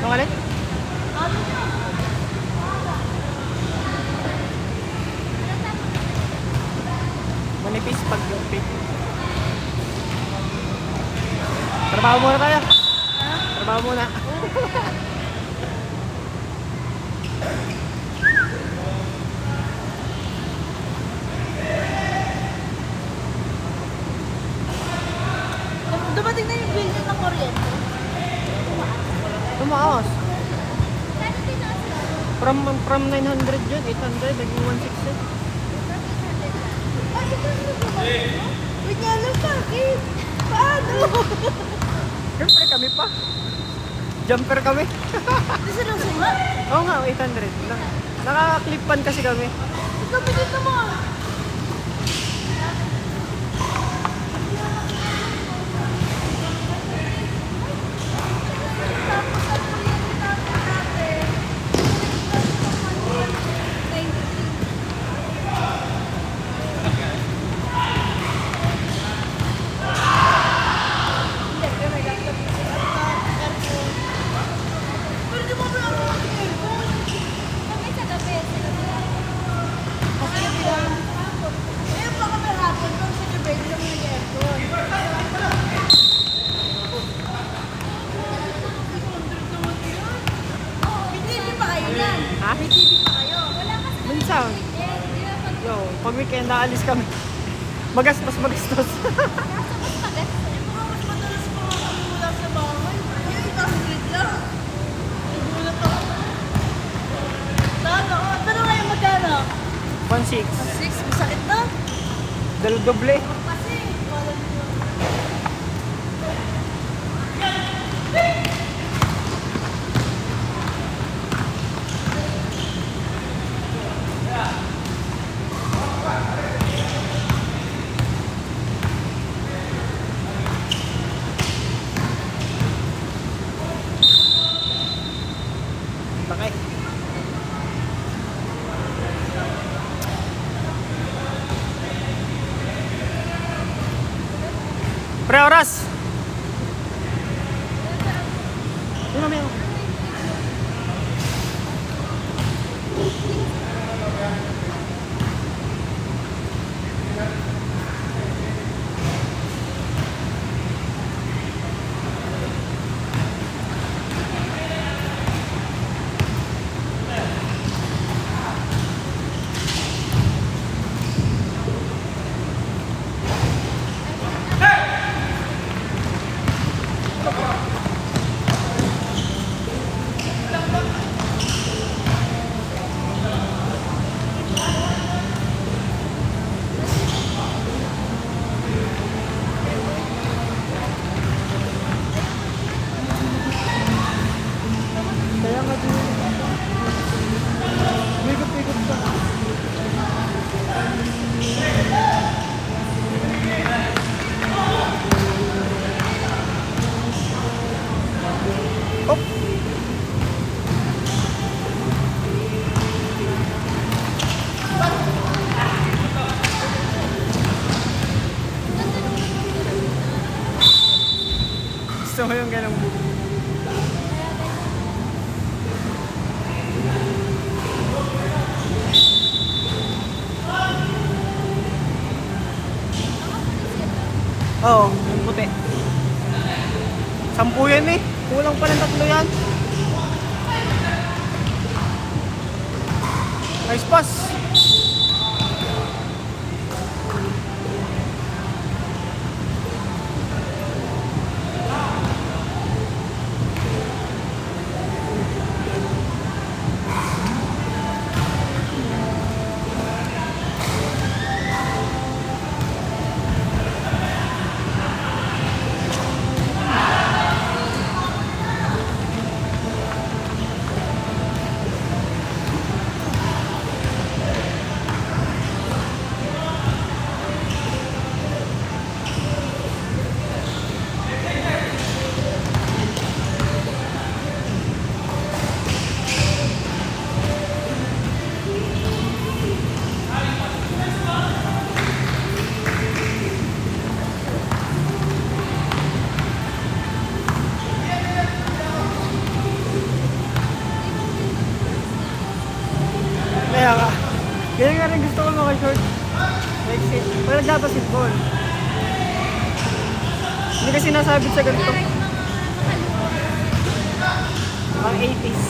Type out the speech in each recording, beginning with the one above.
Yung alin? Manipis pag lupit. Trabaho muna tayo. Trabaho muna. Dumating na yung bill ng kuryente. Tumaas. From 900 yun, 800, naging 160. Ay, ito na ba? Wait nga lang, bakit? Paano? Siyempre kami pa. Jumper kami. Hindi sila suma. Oo nga, 800. Nakaka-clip-pan kasi kami. Ikaw, pinito mo. Ha? May TV pa kayo. Wala kasi. Minsan. Yo, pag weekend naalis kami. Magastos. Mas madalas pa nga mula sa bahay. Yung 800 lang. Nagulat ako. Sana, oh. Pero ngayon magkano? 1.6. 6, masakit na. Doble. Kasi, walang Bakit? Pre, oras! Yun na, meron. Kaya nga din. Bigot-bigot ka. Op! Gusto mo yung ganang buko? Oo, yung puti. 10 yan eh. Kulang pa ng 3 yan. Nice pass. mga short. Like, pag nagbabasketball. Hindi kasi nasabit sa ganito. Para yung mga makaluwa. Mga 80s.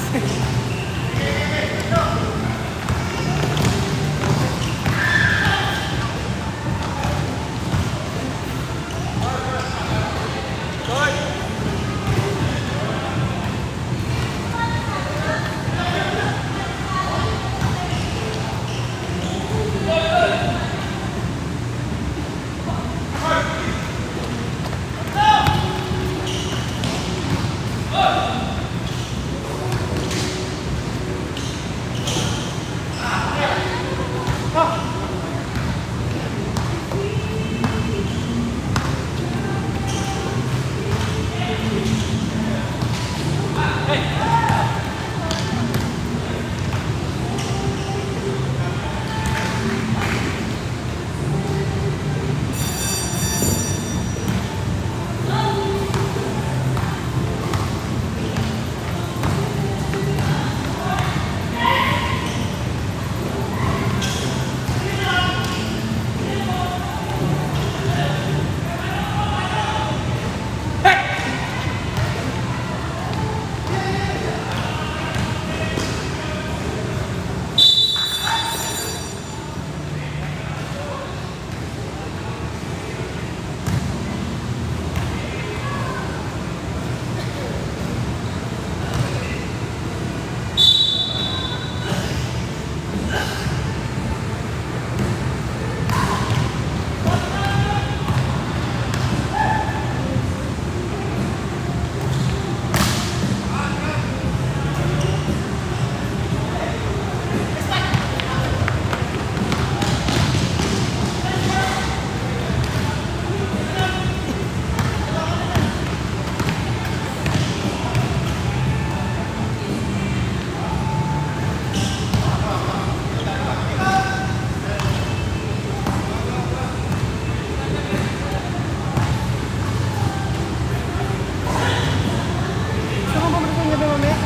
Gusto mo bumalik yung gabi mamaya?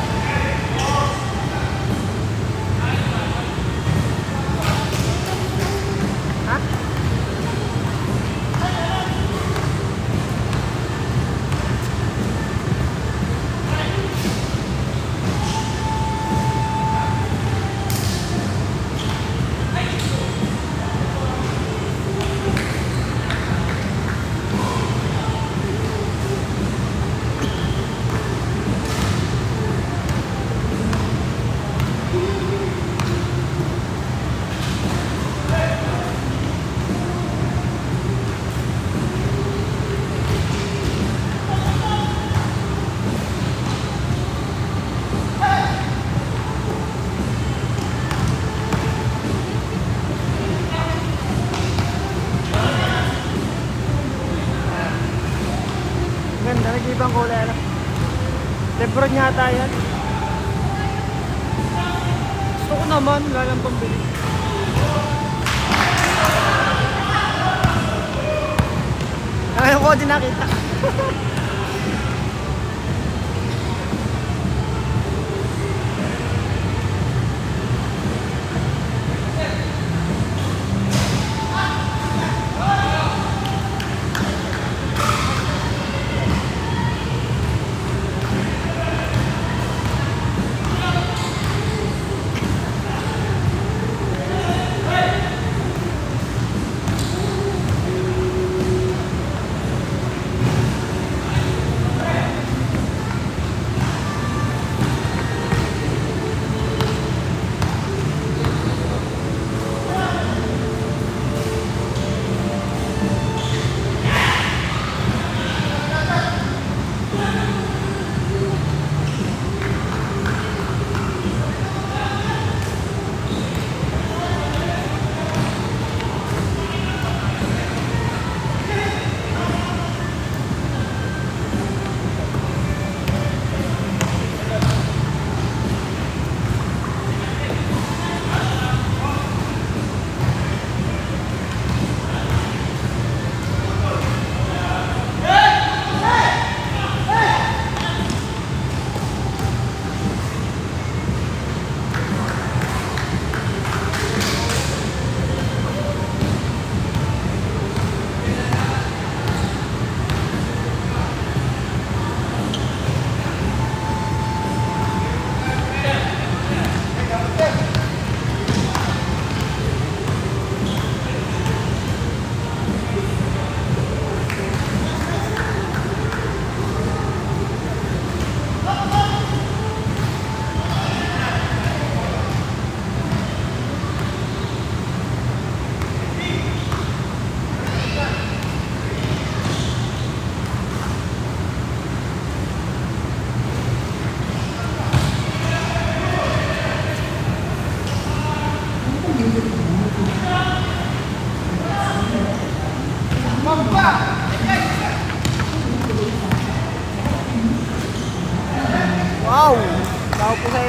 Ha? Ganda, nag-ibang kulay. Ano? Lebron yata yan. Gusto ko naman, wala lang pambili. Ngayon ko din nakita.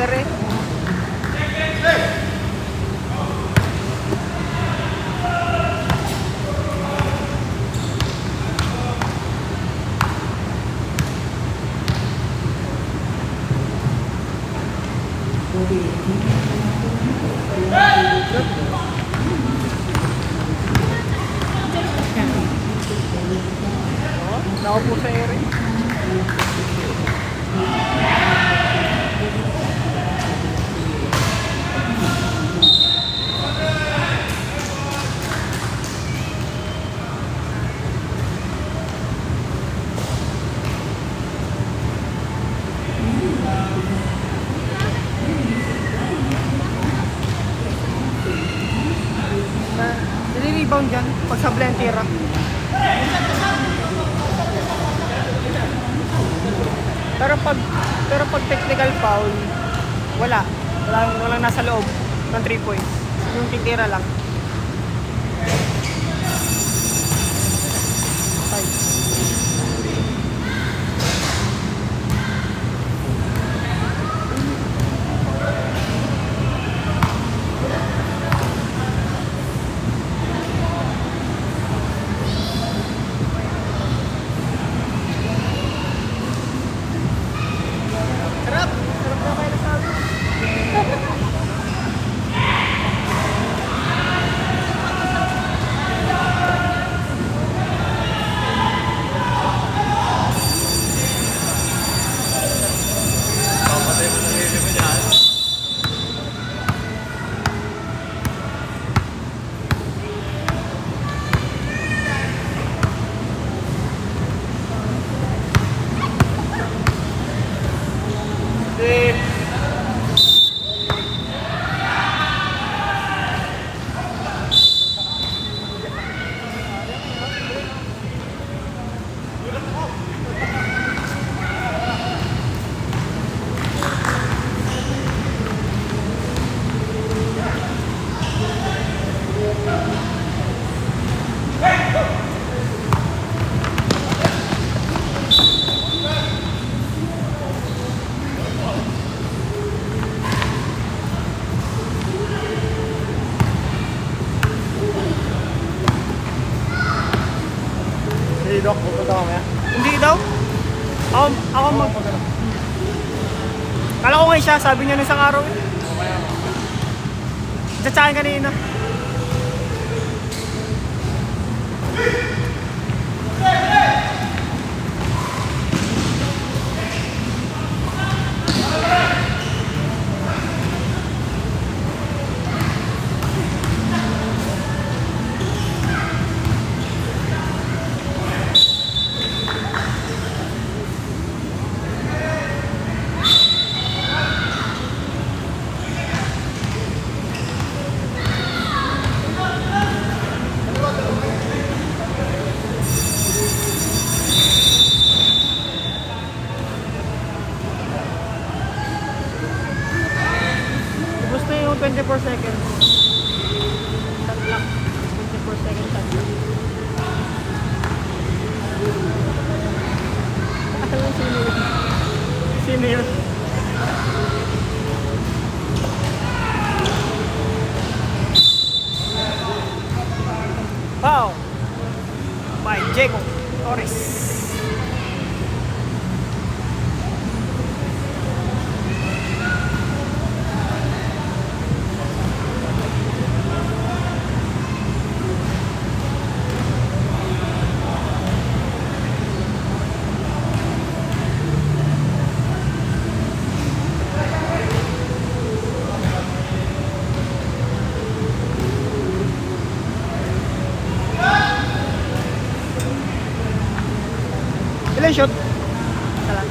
ere. Nakaupo sa ere. Nilirebound dyan pag sablay ang tira. Pero pag technical foul, walang nasa loob ng 3 points. Yung titira lang. Okay. Sarap na kayo nasabi. Doc, pupunta ka maya? Hindi daw. Ako mag... Kala ko ngayon siya, sabi niya nung isang araw eh. Tsatsakin kanina. Gusto yung 24 seconds. Shot clock. 24 seconds shot clock. Alam mo sino yun? Sino yun? Wow! By Diego Torres. Ilan shot? Salah.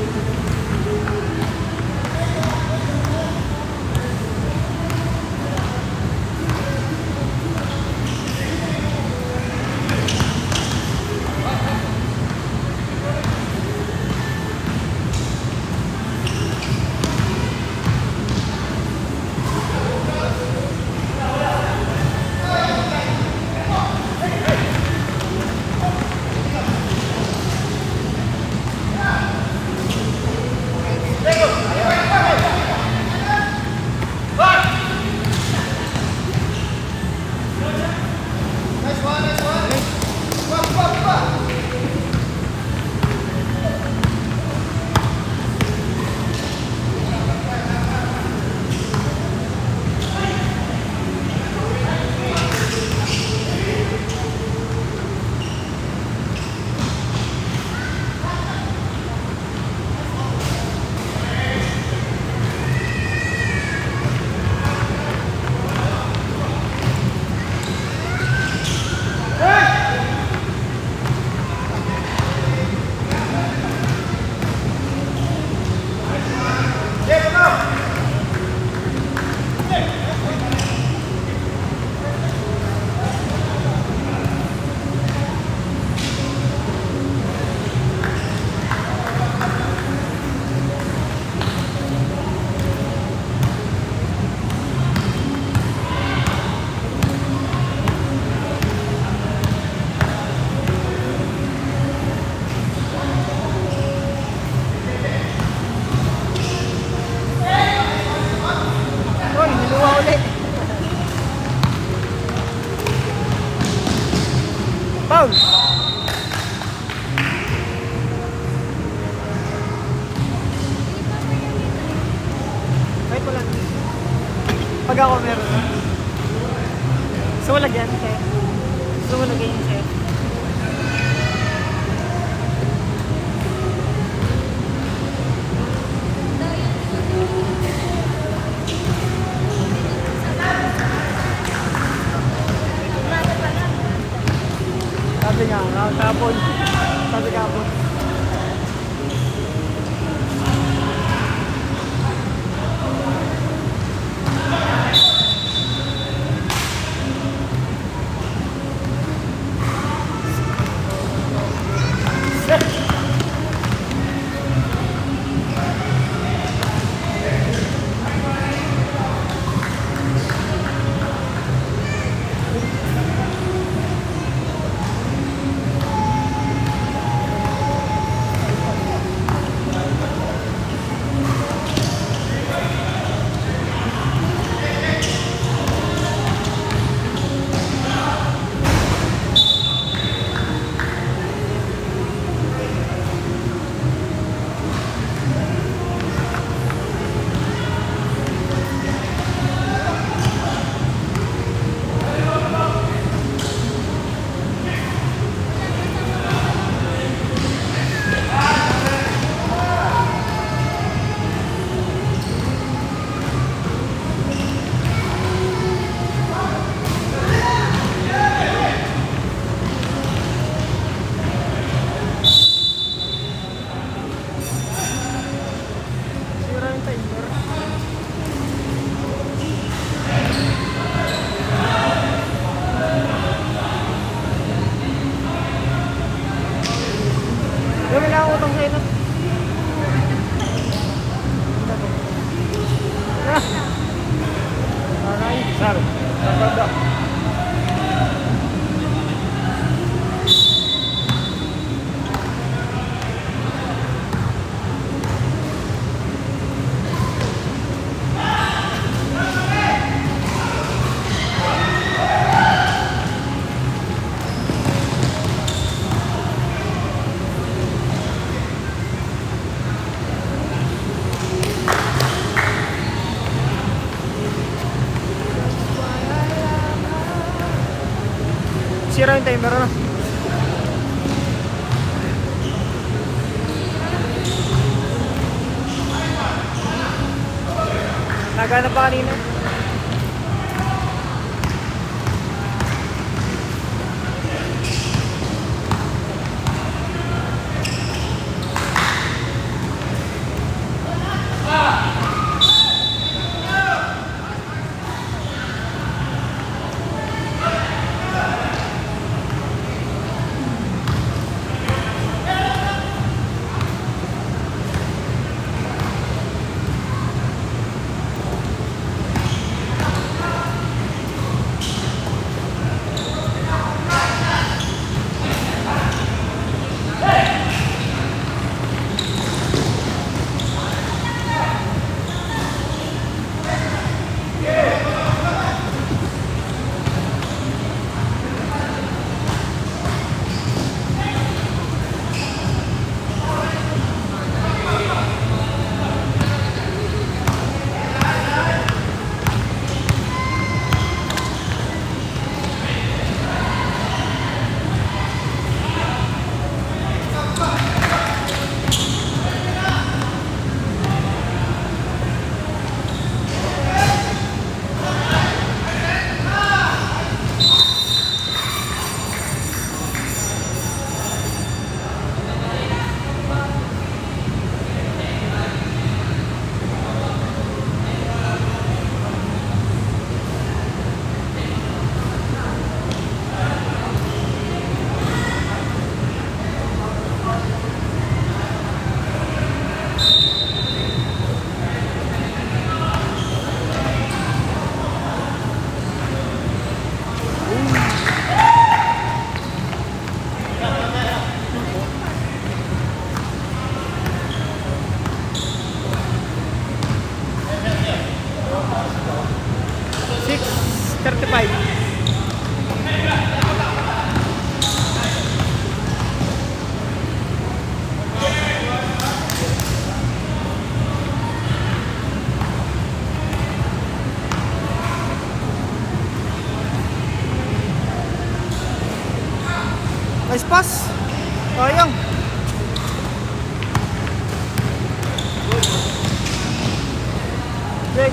Pag ako meron. So, lagyan, chef. So, lagyan yung chef. Sabi nga, kapon. Sabi kapon. Sira yung timer. Gawin lang ako utang sa'yo na. Aray. Sir, sa banda. Sira yung timer na. Nagana pa kanina.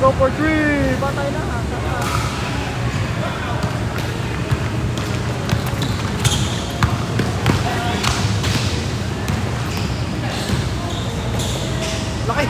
go for 3. Patay na. Tara. Laki.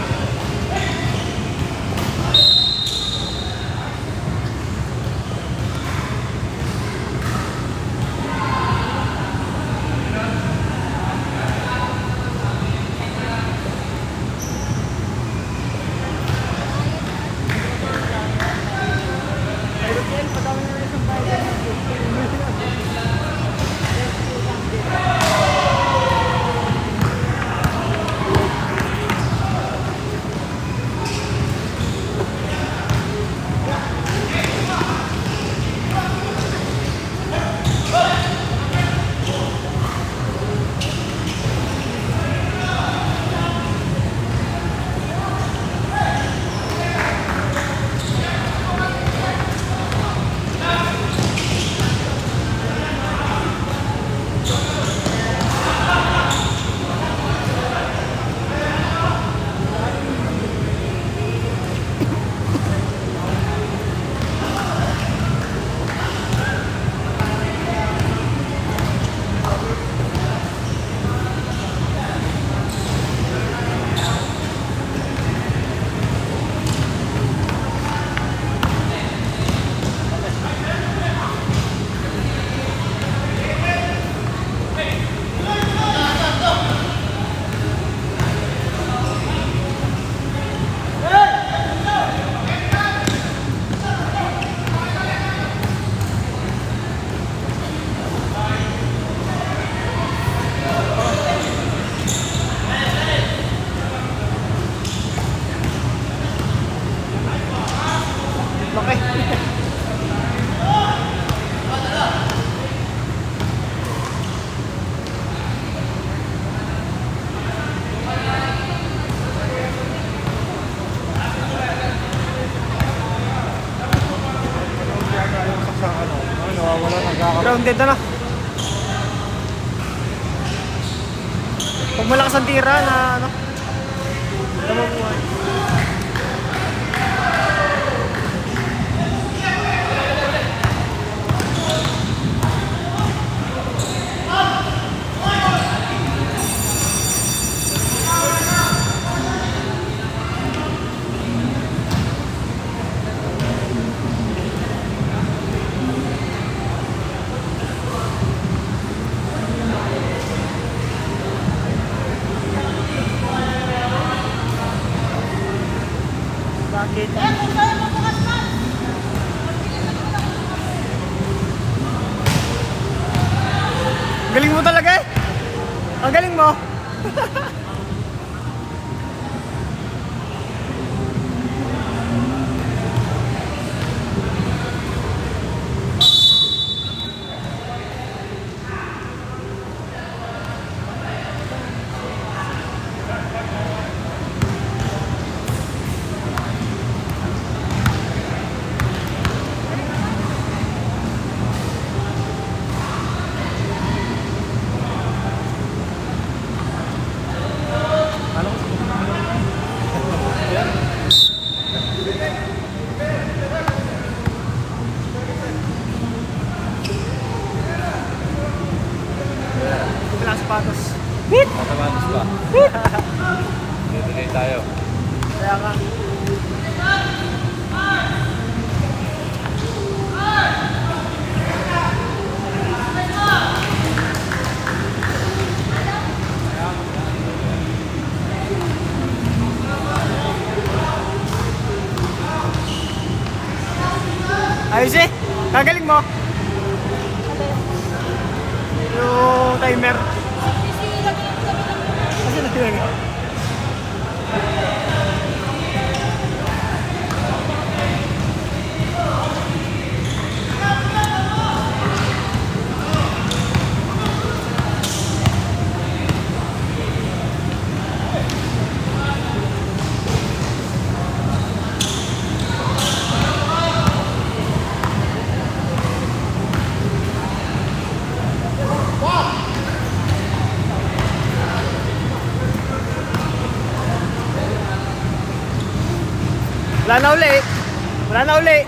Grounded na. Pag malakas ang tira na ano, namubuhay. Bakit? Galing mo talaga eh. Ang galing mo. Sapatos. Sapatos pa. Delay tayo. Kaya nga. Ayos eh. Kagaling mo. Yung timer. Kasi nagtiwag. Wala na uli. Wala na uli.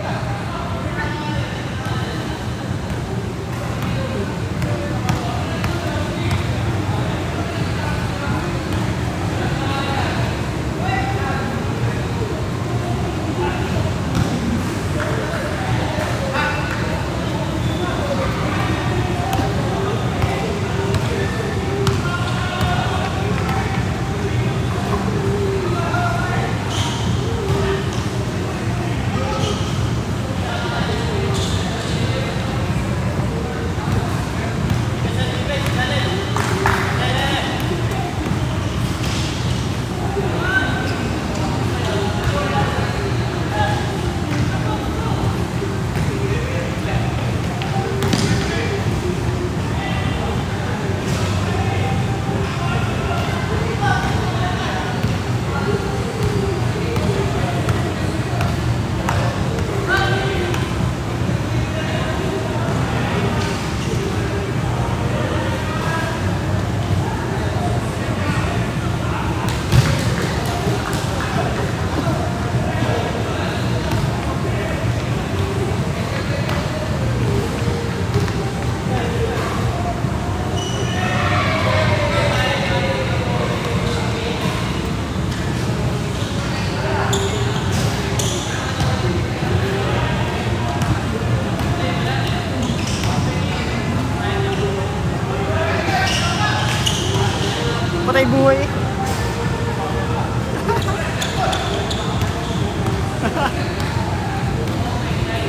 Patay buhay eh.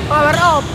Power off.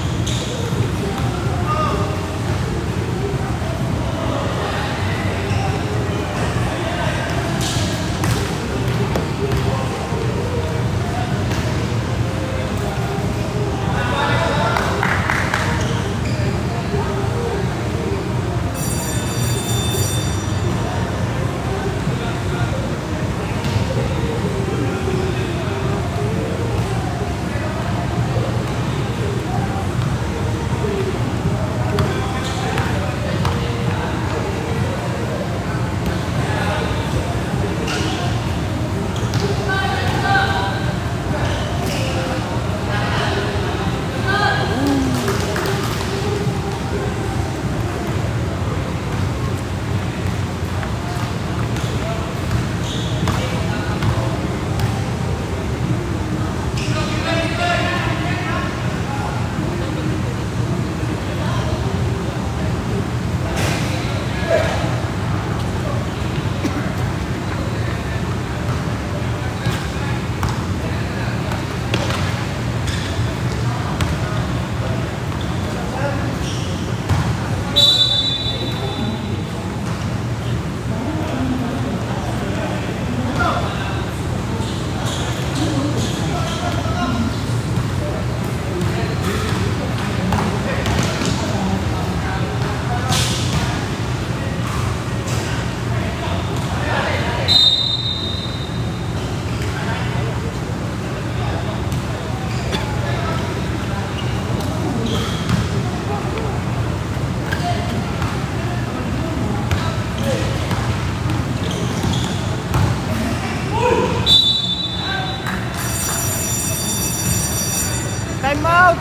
Time out!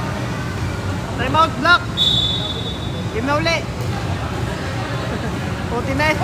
Time out, block! Game na uli! Puti na eh!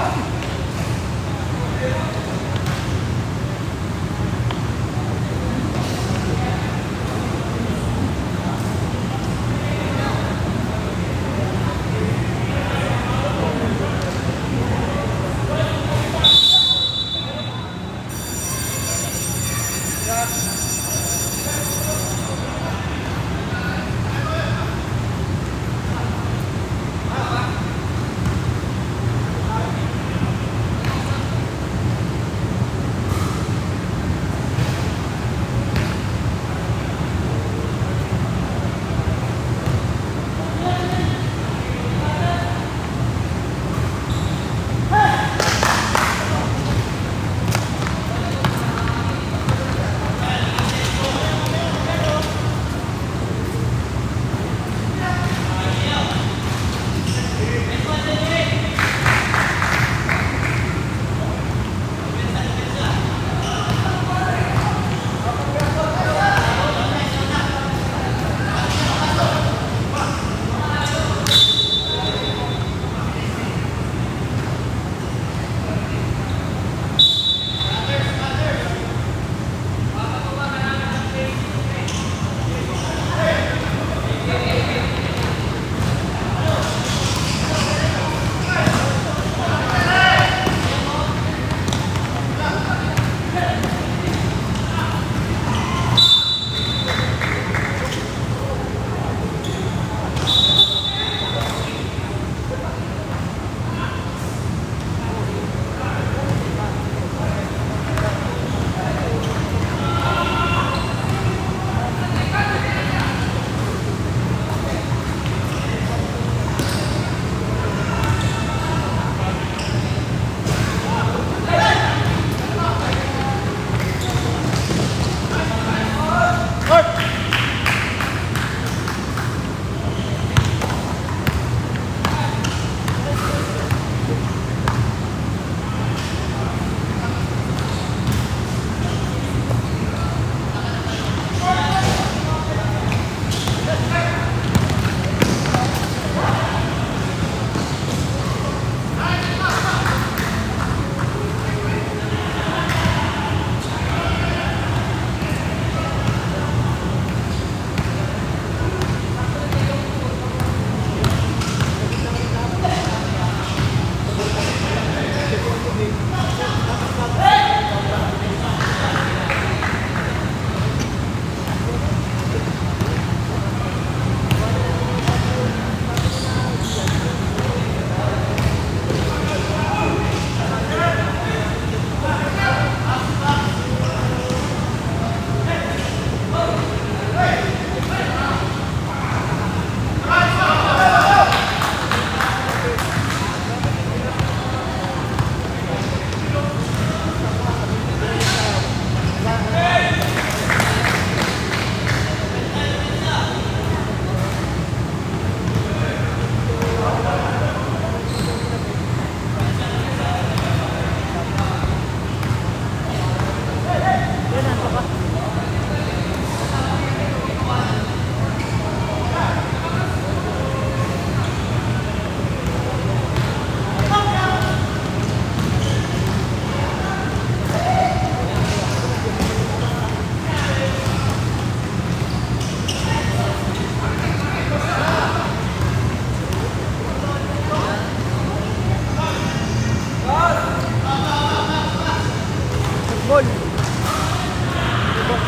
basketball.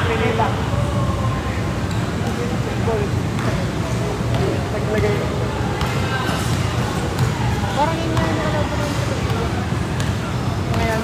Pinita. Naglagay. Parang yun yung nalabo ng ngayon.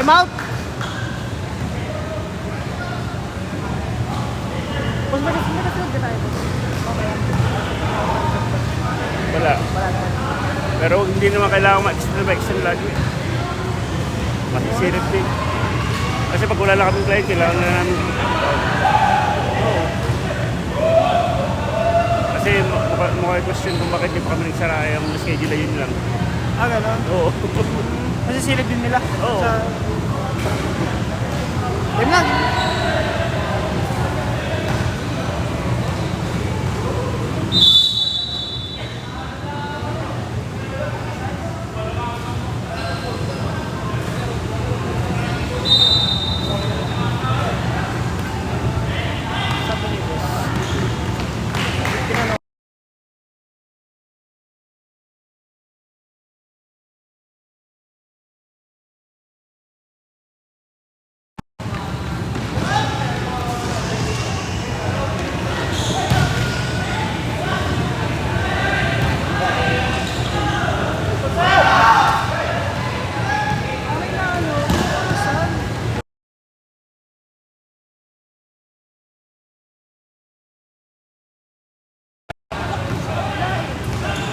Time out! Boss, may kasunod ka tayo, boss. Okay. Wala. Wala naman. Pero hindi naman kailangan ma-extend lagi. Masisirip din. Kasi pag wala lang kami client, kailangan na namin. Oo. Kasi mukha question kung bakit di pa kami nagsara yung schedule yun lang. Ah, gano'n. Oo. Masisilip din nila. Oo. Sa... Game lang. Sabi ni boss. Tinanong.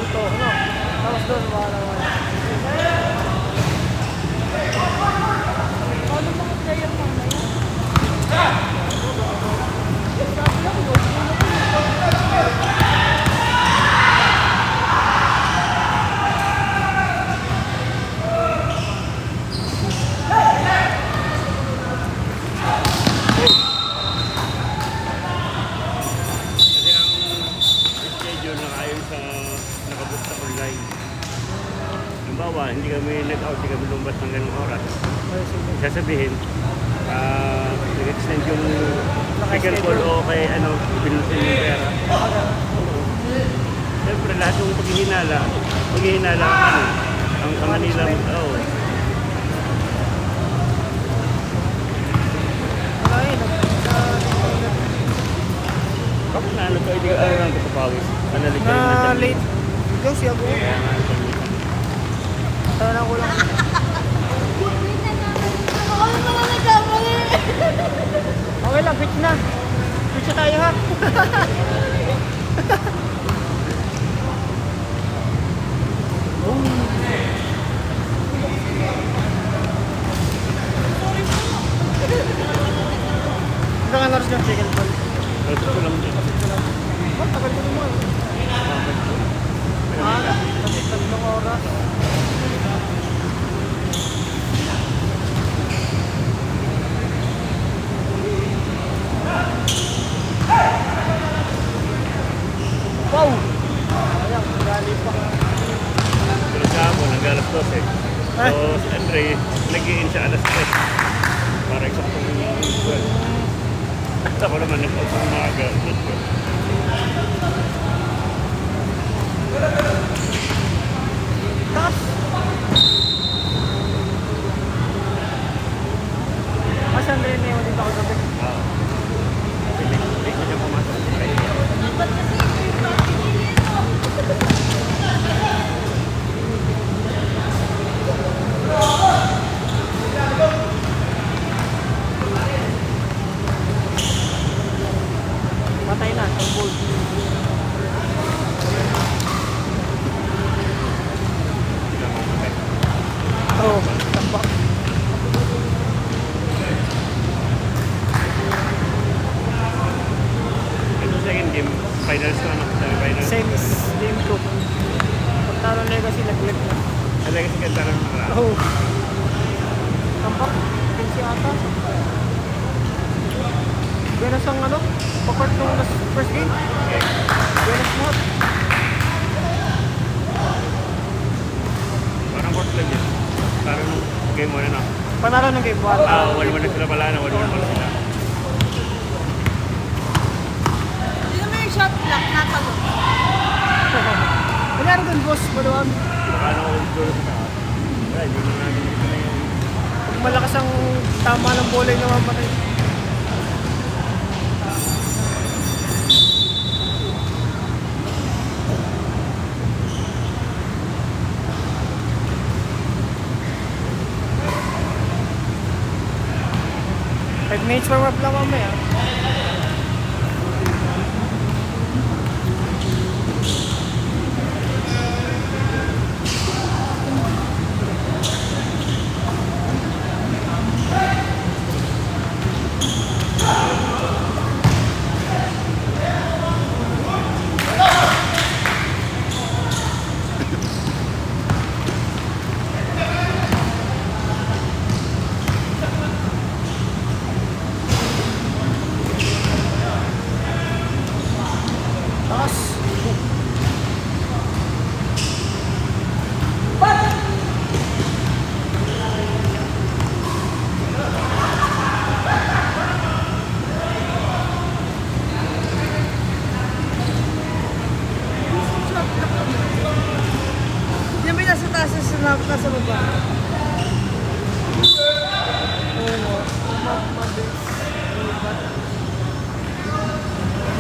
Ito, ano? Tapos doon, wala wala. Ano mga player mo na yun? Kasi ang schedule na ayon sa nakabook sa online. Halimbawa, hindi kami nag-out, hindi kami lumabas ng ganung oras. Sasabihin, nag-extend yung ticket call o kay ano, binusin yung pera. Siyempre, lahat yung paghihinala ang ano, ang Manila, oo. Wala yun. Kapag na ano to, hindi ka lang kapapawis. Manalik ka rin Na ng late. Ikaw siya ako. Kaya nga, Tara ko lang. Ako yung mga nagkamali. Okay lang, pitch na. Pitch na tayo ha. Hanggang ano rin yung chicken ball. Pero ito lang din. Ba't tagal ko naman? Kasi 3 oras. Wow! Ayan, gali pa. Pero sa hapon, hanggang alas 12. So, si Andre, nag-i-in siya alas 3. Para eksaktong 12. Ako naman, nag-out sa umaga. Taas! Kasi Andre na yun dito ako gabi. Hindi ko siya pumasok. Dapat kasi yung party Patay na, ang gold. Oo, tambak. Ito second game, finals na ano, semi-finals. Semis, game 2. Pagtalo legacy, nag-left na. Talaga si Ganda ng mga Oo. Tambak, pinsi ata. Benas ang ano, papart nung first game. Benas lahat. parang court lang yun. Parang game 1 na. Panalo ng game 1. 1-1 na sila pala na, 1-1 pala sila. Hindi naman yung shot clock, nakalo. Kanyari dun, boss, maluwag. Baka na ako goal sa taas. Wala, hindi mo namin dito na yung Pag malakas ang tama ng bola yung namamatay. Mates warm up lang mamaya. Takas. Yan ba yung nasa taas na nasa baba?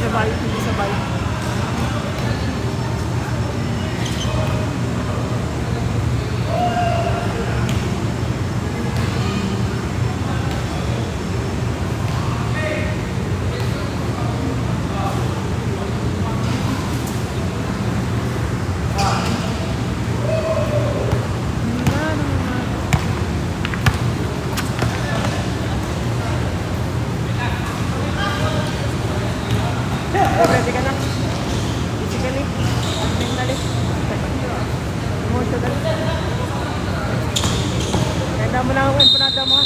Sabay, hindi sabay. Ready ka na? Physically? Mentally? Emotionally? Kaya mo lang ang empanada mo ha?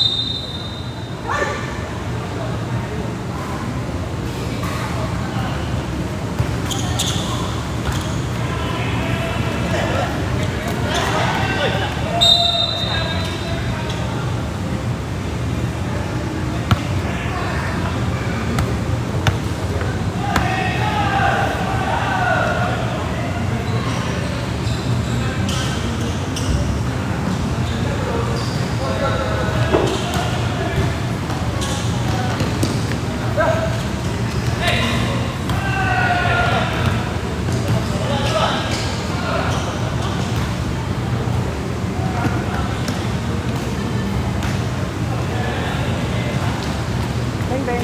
Bang bang.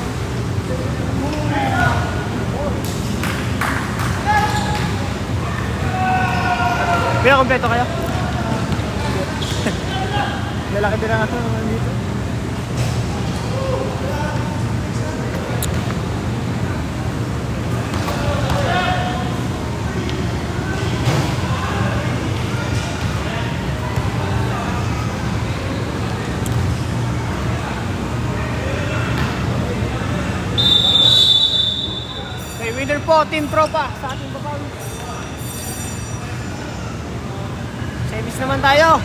Kaya kompleto kayo? Lalaki din ang dito. Okay, winner po, Team Tropa sa ating babawi. Service naman tayo.